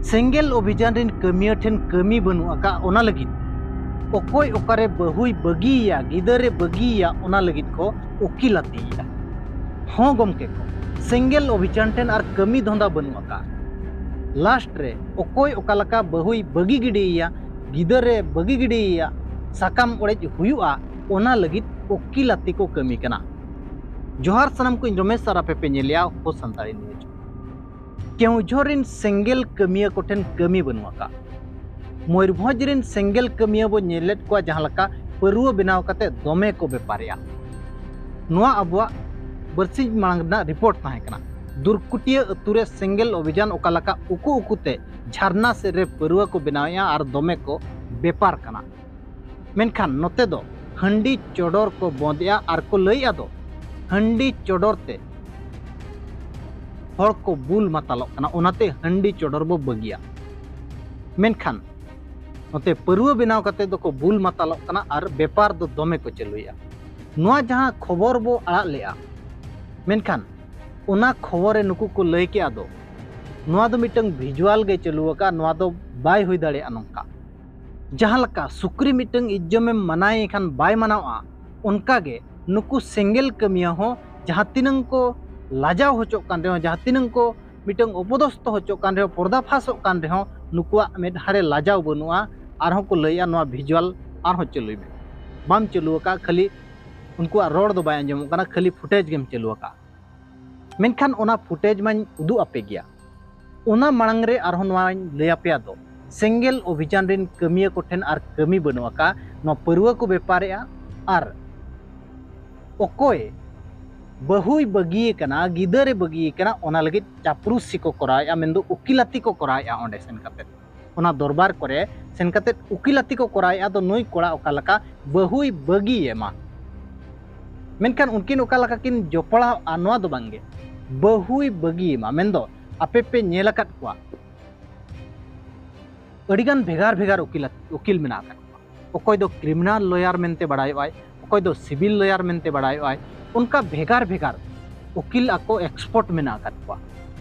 सेंगेल अभियान रिन कमिया ठेन कमी बनु आका ओना लगित ओकोय ओकारे बहुई बगिया गिदरे बगिया ओना लगित को उकिलातिया हों गमके को सेंगेल अभियान ठेन आर कमी धंधा बनु आका लास्ट रे ओकोय ओकालका बहुई बगी गिडिया गिदरे बगी गिडिया साकाम ओड़ेज हुयुआ ओना लगित उकिलाति को कमी कना। जोहार सनम को रमेश सरापे पे नेलिया हो संताड़ी न्यूज केउझोरिन सेंगेल कमिया कोठेन कमी बनुआका मयूरभंज रिन सेंगेल कमिया बो नेलेट को जहां परुआ बनाव कते दोमे को बेपारिया नुआ अबुआ बरसिज मांगना रिपोर्ट ताहे कना दुर्कुटिया अतुरे सेंगेल अभियान ओकालका उकु उकुते झरना से रे परुआ को बनाया और दोमे को बेपार कना मेनखान नोते दो हंडी चोडोर को बोंदिया और को लइया दो हंडी चोडोर ते हर को बुल मातालोक कना ओनाते हंडी चोडोर बो बगिया मेनखान नोते परुआ बनाव कते दो को बुल मातालोक कना और बेपार दो दोमे को चलुया नुआ जहां खबर बो आड़ा लेआ मेनखान ओना खबर नुकु को लय के आदो नुआ दो मिटंग विजुअल गे चलुआका नुआ दो बाय हुई दाड़े नोंका जहां लका सुक्री मिटंग इज्जमे मनाए खान बाय मनावा उनका गे नुकु सेंगेल कमिया हो जहां तिनंग को लाजाव होचो कान रहे जहां तिनंग को मिटंग उपदस्त होचो कान रहे पर्दाफासो कान रहे नुकुआ मेदहारे लाजाव बनुआ आरहों को लैया नुआ विजुअल आरहों चलुई में बाम चलुआका खाली उनकुआ रोड दो बाय अंजमो काना खाली फुटेज गेम चलुआका मेनखान ओना फुटेज मां उदु आपे गया ओना मांग रे आरहों नुआ लैया पेया दो सेंगेल अभियान रिन कमिया कोठेन आर कमी बनुआका नुआ परुआ को बेपारेआ आर ओकोय बहुई बगिए कना गिदरे बगिए कना ओना लगित चापरुसी को कराया मेंदो उकिलाती को कराया ओंडे सेन कते ओना दरबार करे सेन कते उकिलाती को कराया दो नई कोड़ा ओकालका बहुई बगिए मा मेनखान उनकिन ओकालका किन जोपड़ा आनवा दो बांगे बहुई बगिए मा मेंदो आपे पे नेलाकत कोआ अडिगान भेगार भेगार उकिल मेना ओकोय दो क्रिमिनल लॉयर मेनते बड़ायोय ओकोय दो सिविल लॉयर मेनते बड़ायोय उनका भेगार भेगार उकिल आको एक्सपर्ट मेना काटवा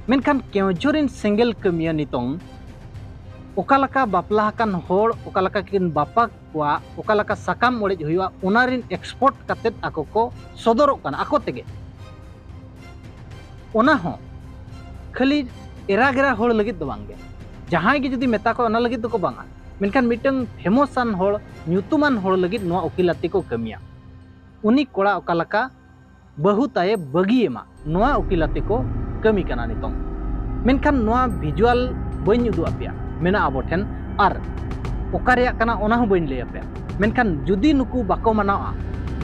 मेनखान केउझोरिन सेंगेल कमिया नितोंग ओकालका बापला कान होड़ ओकालका किन बापा कोआ ओकालका साकाम ओड़ेज हुआ ओनारिन एक्सपर्ट कातेत आको को सदरोक काना आको तेगे ओना हो खाली एरागेरा होड़ लगित दो बांगे जहां गे जुदी मेता को ओना लगित दो को बांगा मेनखान मिटंग फेमसान होड़ न्यूतुमान होड़ लगित नुआ उकिलाती को कमिया उनी कोड़ा ओकालका बहु ताये बगिए मा नुआ उकिलाती को कमी कना नितोंग मेनखान नुआ विजुअल बइन उदु आपेया मेना आबो ठेन आर ओकारेया कना ओना हो बइन लय आपेया मेनखान जुदी नुकु बाको मानावा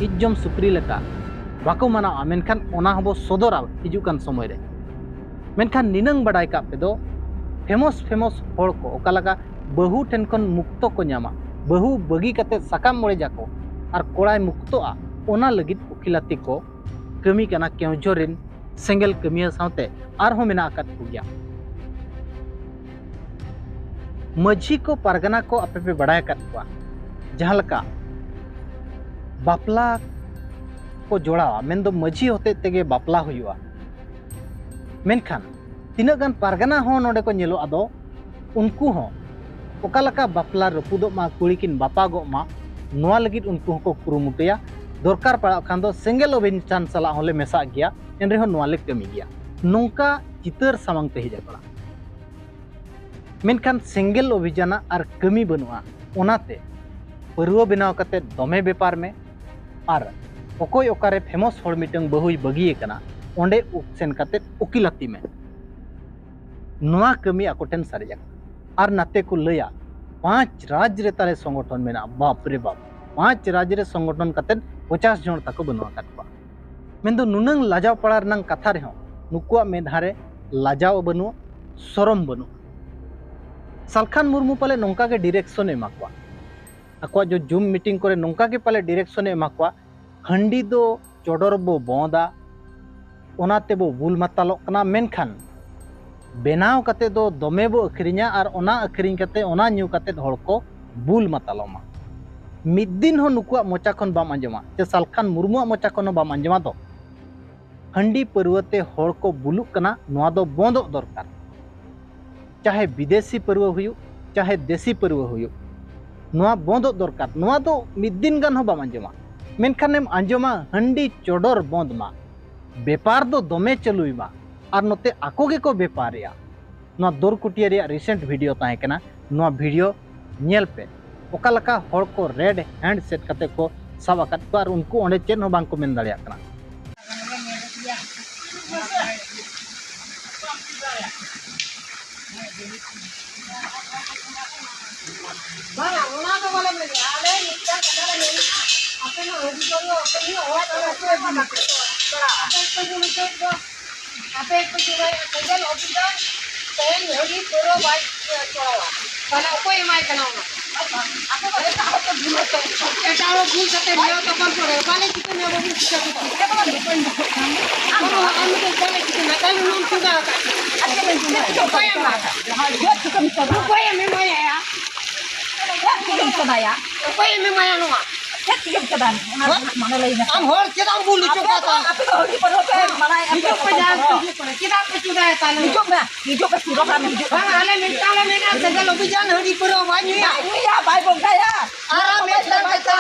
इज्जम सुक्री लेका बाको मानावा मेनखान ओना हबो सदरा हिजु कान समय रे मेनखान निनंग बडाय का पे दो फेमस फेमस होड़ को ओकालका बहु ठेन खन मुक्तो को न्यामा बहु बगी कते साकाम मोड़े जाको आर कोड़ाय मुक्तोआ ओना लगित उकिलाती को कमी कना केउझोरिन सेंगेल कमिया सावते आरहों मेना आकात गया मझी को पारगना को आपे पे बड़ाय कात कोआ जहां लका बापला को जोड़ावा मेन दो मझी होते तेगे बापला हुआ मेनखान तिना गान पारगना हो नोडे को नेलो आदो उनको हो ओकालका बापला रपुदो मा कुड़ी किन बापा गो मा नुआ लगित उनको को कुरुमुटया दरकार पड़ा खान दो सेंगेल अभियान सला होले मेसा गया एन रेहो नुआ ले कमी गया नोंका चितर सामांग ते हिजा मेनखान सेंगेल अभियान आर कमी बनुआ ओनाते परुआ बनाव कते दोमे बेपार में आर ओकोय ओकारे फेमस होड़ मिटंग बहुई बगिए कना ओंडे सेन कते उकिलाती में नुआ कमी आकोटेन सारिया आर नाते को लया 5 राज्य रे तारे संगठन मेना बाप रे बाप 5 राज्य रे संगठन कते 50 जन तक बनुआ काटवा मेंदो नुनंग लाजाव पड़ा रनंग कथा रे हो नुकुआ मेधारे लाजाव बनु सरम बनु सालखान मुर्मू पाले नोंका के डायरेक्शन एमाकुआ अको जो जूम मीटिंग करे नोंका के पाले डायरेक्शन एमाकुआ हंडी दो चोडोर बो बोंदा ओनाते बो बुल मातालो कना मेनखान बेनाव कते दो दोमे बो अखरिኛ और ओना अखरिኝ कते ओना न्यू कते होड़ को बुल मातालोमा मिद दिन हो नुकुआ मोचा खन बाम अंजमा ते सालखान मुर्मुआ मोचा खन बाम अंजमा दो हंडी परुवते होड़ को बुलुक कना नोआ दो बोंदो दरकार चाहे विदेशी पर्व हुयु चाहे देसी पर्व हुयु नोआ बंदो दरकार नोआ दो मिद दिन गान हो बाम आंजमा मेनखानेम आंजमा हंडी चोडर बंद मा बेपार दो दमे चलुई मा और नोते आको गे को बेपारिया नोआ दोरकुटिया रे रिसेंट वीडियो ताहे कना नोआ वीडियो नेल पे ओका लका हर को रेड हैंड सेट कते को सब आकात को और उनको ओंडे चेन हो बांग को मेन दाड़िया कना बांगा ओना तो बोले में आले नित्या कदर में आपे ना होगी करो आपे ही हो तो बना आपे को जो कजल ऑफिसर तेन होगी पूरा बाइक चलावा वाला कोई माय बनाओ आपे बोले का तो भूल तो एटारो भूल सकते लियो तो कौन पड़े वाले कितने में वो भी सिक्का हम तो चले कितने कल लोन चुका अच्छे में तो कोई ना हां जो कम तो कोई में मैं आया ya apa yang memang anu ya tiga kedan mana lain am hor kita am bulu coba ta apa hor di perlu ke mana hidup pejalan kita apa sudah ya tan hidup ke sudah kan hidup bang ale mental mena segala lebih jangan hor di perlu banyu ya baik bang saya ara mental kata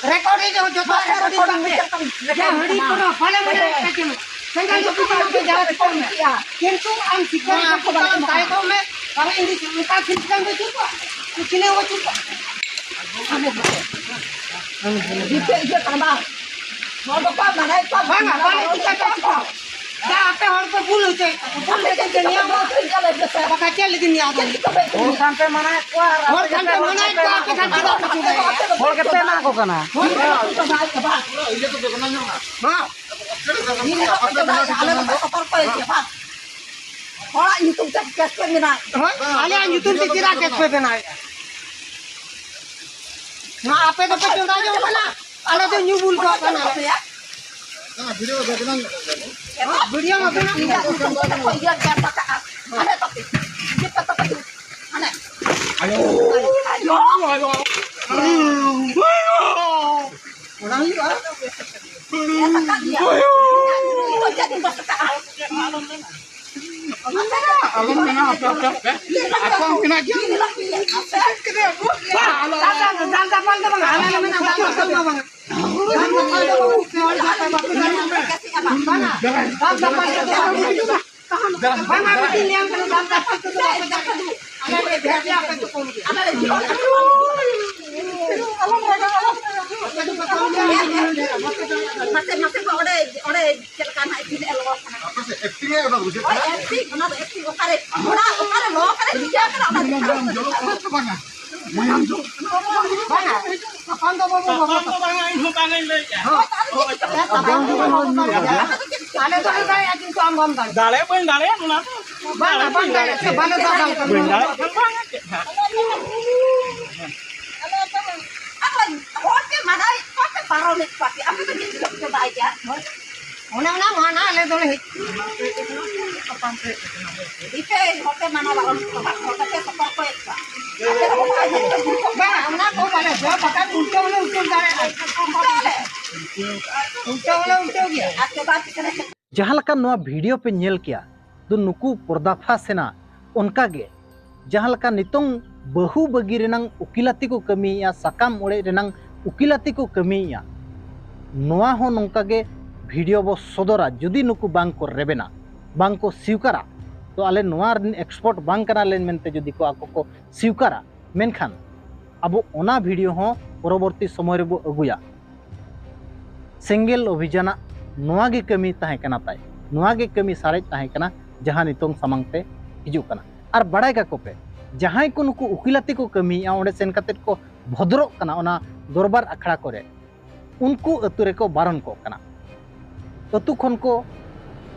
recording jo jota recording ya hor di perlu phale mana kacim segala lebih jangan pejalan ya কিন্তু am sikar ko bang tai ko me kalau ini kita khilkan do chupa kini wo chupa Dite je kana mau apa mana apa bang bang kita chupa ya apa hor ko bul hote bul leke dunia mo baka chel dunia hor sampai mana ko hor sampai mana ko apa kan kita chupa hor kete na ko kana ile to bekana na ha ini apa ale apa ko ya Hora YouTube teh cash pe mina. Ale YouTube teh kira cash pe bena. Na ape to pe chunda jo bana. Ale to new bul ko bana ape ya. Na video देखना. Video में बना iya ko iya kata ka. Ale to. Ye kata ka. Ale. Ayo. Ayo. Orang itu ah. Ya kata dia. Itu jadi bahasa alam mena apa aku kena gini danda palda bang alam mena danda palda bang danda palda bang apa ini yang kena danda palda ada berarti apa itu pun masih ore celkan ini elok acting ya udah buset acting kenapa acting okare lo okare dia kan mayam jo bang kapan to bobo bang ini bang le ya ale to dale acting ko am dale bang dale na bang dale se bang dale bang oke mana oke paro nek pati aku tuh coba aja Una mana le dole kapan se ite oke mana balon oke ke kapal ko ekta bang una ko bale jo baka ulto dare ulto gya akke baat करे जहाँ लका नोआ video पे nail किया तो नुकु पर्दाफाश सेना उनका गे जहाँ लका नितोंग बहु बगी रेनांग उकिलाती को कमी या सकाम ओड़े रेनांग उकिलाती को कमी या नोआ हो नोंका गे वीडियो बो सदरा जुदी नुकु बांग को रेबेना बांग को स्वीकारा तो आले नोआ एक्सपोर्ट बांग कना लेन मेनते जुदी को आको को स्वीकारा मेनखान अब ओना वीडियो हो परवर्ती समय रेबो अगुया सेंगेल अभियान नोआ गे कमी ताहे कना ताय नोआ गे कमी सारे ताहे कना जहां नितोंग सामंगते हिजु कना और बड़ाय का को पे जहां को नुकु उकिलाती को कमी ओंडे सेन कतेट को भद्रो कना ओना दरबार अखड़ा करे उनको अतु रे को बारन को कना अतु खन को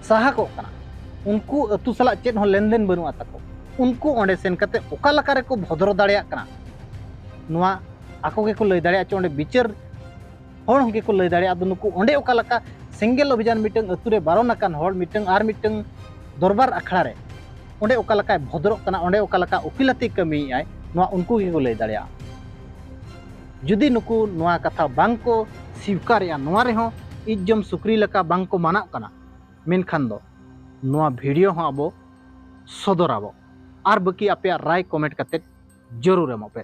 साहा को कना उनको अतु सला चेत हो लेनदेन बनु आताको उनको ओंडे सेन कते ओका लका रे को भद्रो दाड़िया कना नोआ आको के को लय दाड़िया ओंडे बिचार होड़ के को लय दाड़िया अदु नुकु ओंडे ओका लका सेंगेल अभियान मिटंग अतु रे बारन अकान होड़ मिटंग आर मिटंग दरबार अखड़ा रे ओंडे ओका लका भद्रो कना ओंडे ओका लका उकिलाती कमी आय नोआ उनको के को लय दाड़िया जुदी नुकु नोआ कथा बांग को स्वीकार या नोआ रे हो इज्जम सुक्री लका बांग को माना कना मेनखान दो नोआ वीडियो हो अबो सदर आबो और बाकी आपे राय कमेंट करते जरूर एमोपे।